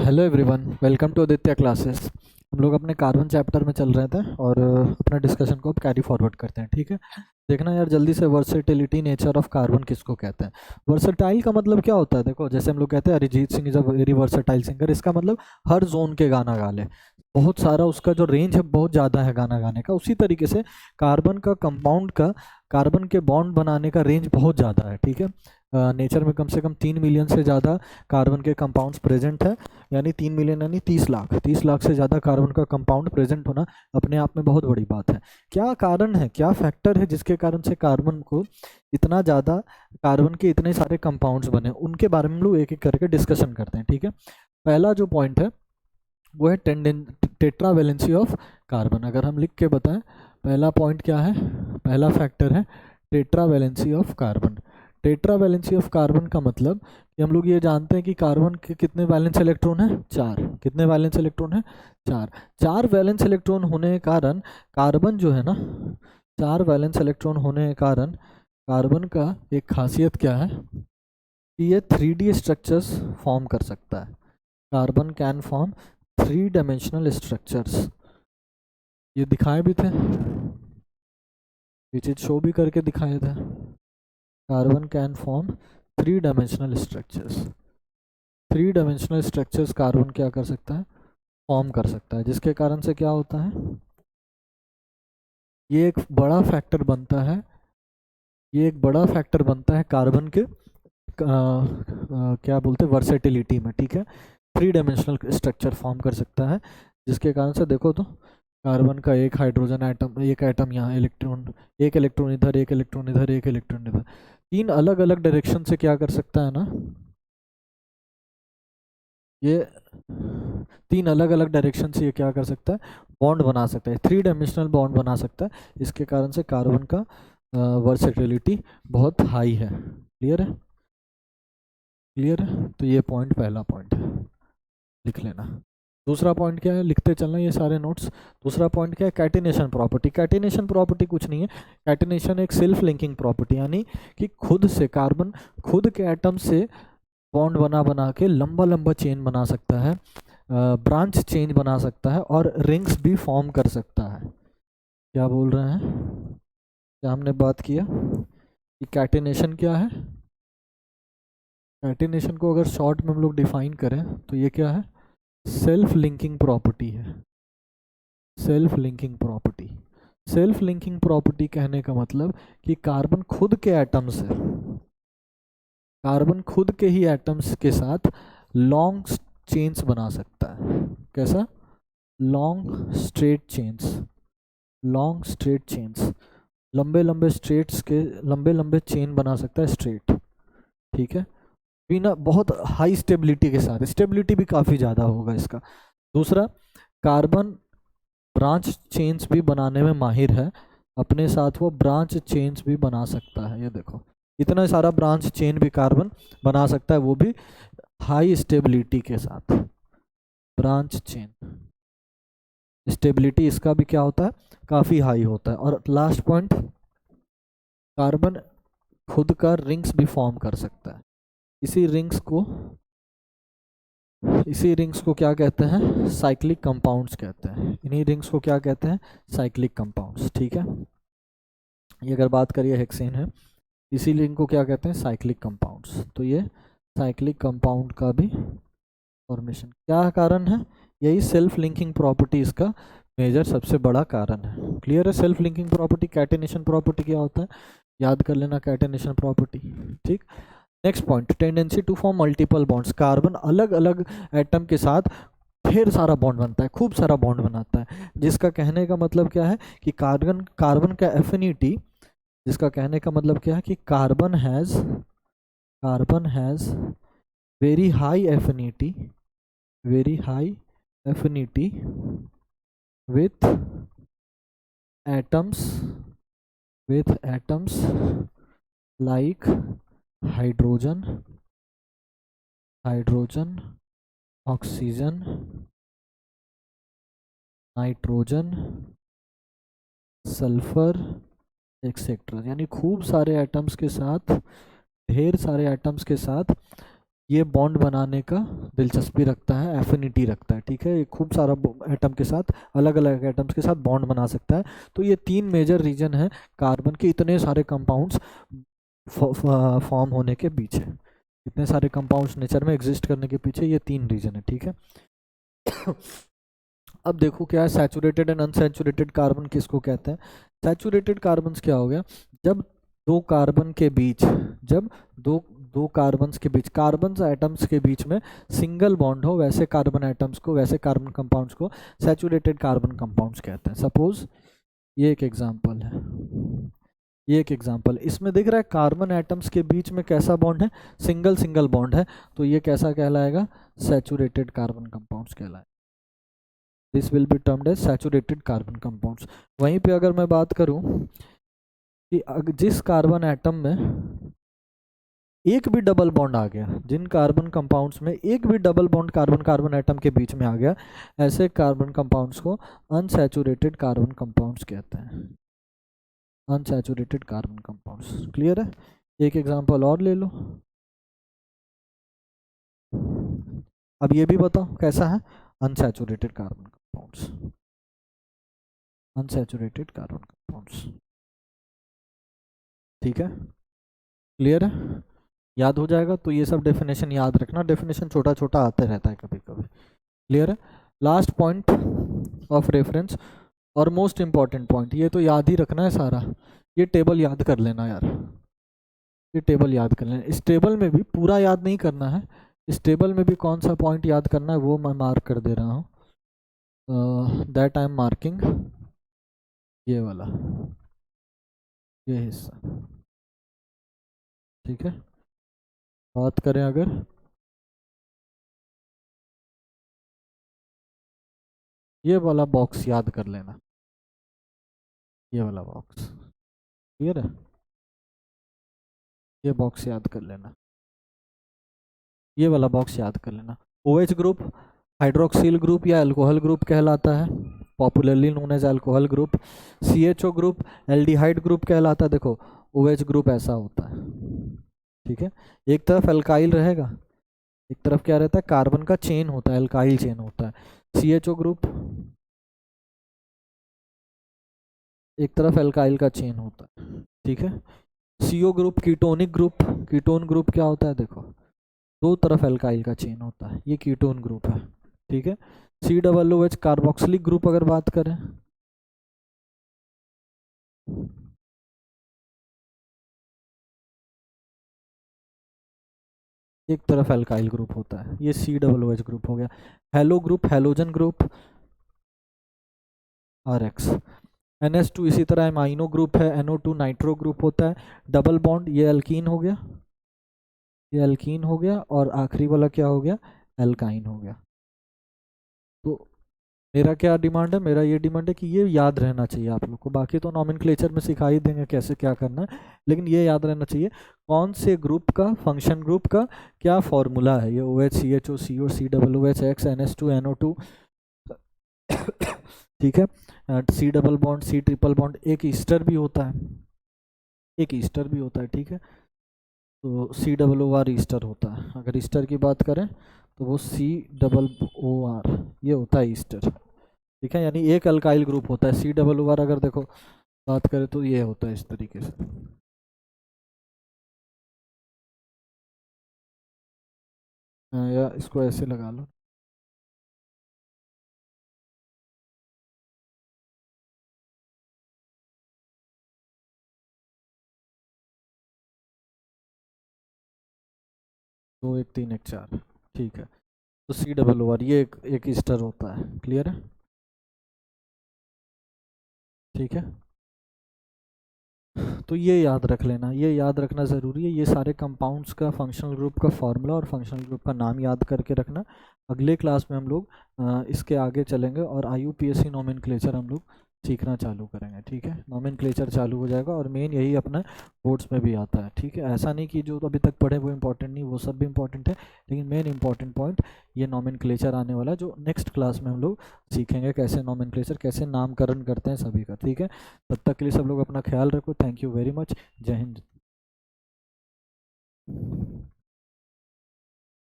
Hello everyone, welcome to Aditya classes. हम लोग अपने कार्बन चैप्टर में चल रहे थे और अपना डिस्कशन को अब कैरी फॉरवर्ड करते हैं। ठीक है, देखना यार जल्दी से, वर्सेटिलिटी नेचर ऑफ कार्बन किसको कहते हैं। वर्सेटाइल का मतलब क्या होता है? देखो, जैसे हम लोग कहते हैं Arijit Singh is a very versatile singer, इसका मतलब हर जोन के गाना गा ले, बहुत सारा उसका जो रेंज है बहुत ज़्यादा है गाना गाने का। उसी तरीके से कार्बन का कंपाउंड का, कार्बन के बॉन्ड बनाने का रेंज बहुत ज़्यादा है। ठीक है, नेचर में कम से कम 3 मिलियन से ज़्यादा कार्बन के कंपाउंड्स प्रेजेंट है, यानी 3 मिलियन यानी 30 लाख, 30 लाख से ज़्यादा कार्बन का कंपाउंड प्रेजेंट होना अपने आप में बहुत बड़ी बात है। क्या कारण है, क्या फैक्टर है जिसके कारण से कार्बन को इतना ज़्यादा, कार्बन के इतने सारे कंपाउंड्स बने, उनके बारे में हम लोग एक एक करके डिस्कशन करते हैं। ठीक है, पहला जो पॉइंट है वो है टेट्रा वैलेंसी ऑफ कार्बन। अगर हम लिख के बताएं, पहला पॉइंट क्या है, पहला फैक्टर है tetra valency of carbon. Tetra valency of carbon का मतलब कि हम लोग ये जानते हैं कि कार्बन के कितने वैलेंस इलेक्ट्रॉन हैं? 4। कितने वैलेंस इलेक्ट्रॉन हैं? 4। 4 वैलेंस इलेक्ट्रॉन होने के कारण कार्बन जो है ना, 4 वैलेंस इलेक्ट्रॉन होने के कारण कार्बन का एक खासियत क्या है कि ये 3D स्ट्रक्चर्स फॉर्म कर सकता है। Carbon can form 3 dimensional structures. ये दिखाए भी थे, ये चीज़ शो भी करके दिखाए थे। Carbon can form 3 dimensional structures. 3 dimensional structures carbon क्या कर सकता है? फॉर्म कर सकता है, जिसके कारण से क्या होता है, ये एक बड़ा फैक्टर बनता है, ये एक बड़ा फैक्टर बनता है कार्बन के क्या बोलते हैं, वर्सेटिलिटी में। ठीक है, 3 डायमेंशनल स्ट्रक्चर फॉर्म कर सकता है, जिसके कारण से देखो तो कार्बन का एक हाइड्रोजन एटम, एक एटम यहाँ, इलेक्ट्रॉन, एक इलेक्ट्रॉन इधर, एक इलेक्ट्रॉन इधर, एक इलेक्ट्रॉन इधर, 3 अलग अलग डायरेक्शन से क्या कर सकता है ना, ये 3 अलग अलग डायरेक्शन से ये क्या कर सकता है, बॉन्ड बना सकता है, 3 डायमेंशनल बॉन्ड बना सकता है। इसके कारण से कार्बन का वर्सेटिलिटी बहुत हाई है। क्लियर है? क्लियर है, तो ये पॉइंट, पहला पॉइंट है, लिख लेना। दूसरा पॉइंट क्या है, लिखते चलना ये सारे नोट्स। दूसरा पॉइंट क्या है, कैटिनेशन प्रॉपर्टी। कैटिनेशन प्रॉपर्टी कुछ नहीं है, कैटिनेशन एक सेल्फ लिंकिंग प्रॉपर्टी, यानी कि खुद से कार्बन खुद के एटम से बॉन्ड बना बना के लंबा लंबा चेन बना सकता है, ब्रांच चेन बना सकता है, और रिंग्स भी फॉर्म कर सकता है। क्या बोल रहे हैं, क्या हमने बात किया कि कैटिनेशन क्या है? कैटिनेशन को अगर शॉर्ट में हम लोग डिफाइन करें तो ये क्या है, सेल्फ लिंकिंग प्रॉपर्टी है। Self linking property, self linking property कहने का मतलब कि कार्बन खुद के एटम से, कार्बन खुद के ही एटम्स के साथ लॉन्ग चेन्स बना सकता है। कैसा? Long straight chains, long straight chains, लंबे लंबे स्ट्रेट्स के लंबे लंबे चेन बना सकता है, स्ट्रेट। ठीक है, बिना बहुत हाई स्टेबिलिटी के साथ, स्टेबिलिटी भी काफ़ी ज़्यादा होगा इसका। दूसरा, कार्बन ब्रांच चेन्स भी बनाने में माहिर है, अपने साथ वो ब्रांच चेन्स भी बना सकता है। ये देखो, इतना सारा ब्रांच चेन भी कार्बन बना सकता है, वो भी हाई स्टेबिलिटी के साथ। ब्रांच चेन स्टेबिलिटी इसका भी क्या होता है, काफ़ी हाई होता है। और लास्ट पॉइंट, कार्बन खुद का रिंग्स भी फॉर्म कर सकता है। इसी रिंग्स को, इसी रिंग्स को क्या कहते हैं, साइक्लिक कंपाउंड्स कहते हैं। इन्हीं रिंग्स को क्या कहते हैं, साइक्लिक कंपाउंड्स। ठीक है, ये अगर बात करिए हेक्सेन है, इसी रिंग को क्या कहते हैं, साइक्लिक कंपाउंड्स। तो ये साइक्लिक कंपाउंड का भी फॉर्मेशन क्या कारण है, यही सेल्फ लिंकिंग प्रॉपर्टी इसका मेजर सबसे बड़ा कारण है। क्लियर है? Self linking property, catenation property क्या होता है, याद कर लेना, कैटिनेशन प्रॉपर्टी। ठीक, next point, tendency to form multiple bonds. Carbon अलग अलग एटम के साथ ढेर सारा बॉन्ड बनता है, खूब सारा बॉन्ड बनाता है, जिसका कहने का मतलब क्या है कि कार्बन कार्बन का एफिनिटी, जिसका कहने का मतलब क्या है कि carbon has very high affinity, very high affinity with atoms, with atoms like hydrogen, hydrogen, oxygen, nitrogen, sulphur, etcetera. यानी खूब सारे एटम्स के साथ, ढेर सारे एटम्स के साथ ये बॉन्ड बनाने का दिलचस्पी रखता है, एफिनिटी रखता है, ठीक है। ये खूब सारा एटम के साथ, अलग अलग एटम्स के साथ बॉन्ड बना सकता है। तो ये 3 मेजर रीजन है कार्बन के इतने सारे कंपाउंड्स फॉर्म होने के पीछे, इतने सारे कंपाउंड्स नेचर में एग्जिस्ट करने के पीछे ये 3 रीजन है, ठीक है। अब देखो क्या है सैचुरेटेड एंड अनसैचुरेटेड कार्बन किसको कहते हैं। सैचुरेटेड कार्बन्स क्या हो गया, जब दो कार्बन के बीच, जब दो दो कार्बन्स के बीच, कार्बन एटम्स के बीच में सिंगल बॉन्ड हो, वैसे कार्बन एटम्स को, वैसे कार्बन कंपाउंड्स को सैचुरेटेड कार्बन कंपाउंड्स कहते हैं। सपोज ये एक एग्जांपल है, ये एक एग्जांपल, इसमें दिख रहा है कार्बन एटम्स के बीच में कैसा बॉन्ड है, सिंगल सिंगल बॉन्ड है, तो ये कैसा कहलाएगा, सैचुरेटेड कार्बन कंपाउंड्स कहलाएगा। This will be termed as saturated carbon compounds. वहीं पे अगर मैं बात करूं कि जिस कार्बन एटम में एक भी डबल बॉन्ड आ गया, जिन कार्बन कंपाउंड्स में एक भी double bond carbon carbon atom के बीच में आ गया, ऐसे कार्बन कंपाउंड्स को अनसैचुरेटेड कार्बन कंपाउंड्स कहते हैं, अनसैचुरेटेड कार्बन कंपाउंड्स। क्लियर है। एक एग्जांपल और ले लो, अब ये भी बताओ कैसा है, unsaturated carbon compounds, unsaturated carbon compounds, ठीक है। क्लियर है, याद हो जाएगा। तो ये सब डेफिनेशन याद रखना, डेफिनेशन छोटा छोटा आते रहता है कभी कभी। क्लियर है। लास्ट पॉइंट ऑफ रेफरेंस और मोस्ट इम्पॉर्टेंट पॉइंट, ये तो याद ही रखना है सारा, ये टेबल याद कर लेना यार, ये टेबल याद कर लेना। इस टेबल में भी पूरा याद नहीं करना है, इस टेबल में भी कौन सा पॉइंट याद करना है वो मैं मार्क कर दे रहा हूँ, दैट आई एम मार्किंग, ये वाला, ये हिस्सा, ठीक है। बात करें अगर, ये वाला बॉक्स याद कर लेना, ये वाला बॉक्स, क्लियर है, ये बॉक्स याद कर लेना, ये वाला बॉक्स याद कर लेना। OH ग्रुप हाइड्रोक्सिल ग्रुप या अल्कोहल ग्रुप कहलाता है, popularly known as alcohol group. CHO group aldehyde group कहलाता है। देखो OH ग्रुप ऐसा होता है, ठीक है, एक तरफ अल्काइल रहेगा, एक तरफ क्या रहता है, कार्बन का चेन होता है, अल्काइल चेन होता है। CHO ग्रुप एक तरफ अल्काइल का चेन होता है, ठीक है। CO group ketonic group, ketone group क्या होता है, देखो दो तरफ अल्काइल का चेन होता है, ये कीटोन ग्रुप है, ठीक है। COOH कार्बोक्सिलिक ग्रुप अगर बात करें, एक तरफ अल्काइल ग्रुप होता है, ये COOH ग्रुप हो गया। Hello group halogen group RX। NH2 इसी तरह एमाइनो ग्रुप है, NO2 नाइट्रो ग्रुप होता है। डबल बॉन्ड ये अल्कीन हो गया, ये अल्कीन हो गया, और आखिरी वाला क्या हो गया, एल्काइन हो गया। तो मेरा क्या डिमांड है, मेरा ये डिमांड है कि ये याद रहना चाहिए आप लोग को, बाकी तो नॉमेनक्लेचर में सिखा ही देंगे कैसे क्या करना है, लेकिन ये याद रहना चाहिए कौन से ग्रुप का, फंक्शन ग्रुप का क्या फॉर्मूला है। ये OH CHO CO COOH X NH2 NO2, ठीक है। C double bond C triple bond, एक ईस्टर भी होता है, एक ईस्टर भी होता है, ठीक है। तो COOR ईस्टर होता है, अगर ईस्टर की बात करें तो वो COOR ये होता है ईस्टर, ठीक है। यानी एक अल्काइल ग्रुप होता है। COOR अगर देखो बात करें तो ये होता है इस तरीके से, या इसको ऐसे लगा लो, दो एक तीन एक चार, ठीक है। तो COOR ये एक ईस्टर होता है, क्लियर है, ठीक है। तो ये याद रख लेना, ये याद रखना ज़रूरी है, ये सारे कंपाउंड्स का फंक्शनल ग्रुप का फॉर्मूला और फंक्शनल ग्रुप का नाम याद करके रखना। अगले क्लास में हम लोग इसके आगे चलेंगे और IUPAC नोमेनक्लेचर हम लोग सीखना चालू करेंगे, ठीक है। नोमेनक्लेचर चालू हो जाएगा और मेन यही अपना बोर्ड्स में भी आता है, ठीक है। ऐसा नहीं कि जो अभी तक पढ़े वो इंपॉर्टेंट नहीं, वो सब भी इंपॉर्टेंट है, लेकिन मेन इंपॉर्टेंट पॉइंट ये नोमेनक्लेचर आने वाला है, जो नेक्स्ट क्लास में हम लोग सीखेंगे कैसे नोमेनक्लेचर, कैसे नामकरण करते हैं सभी का, ठीक है। तब तक के लिए सब लोग अपना ख्याल रखो। Thank you very much. जय हिंद।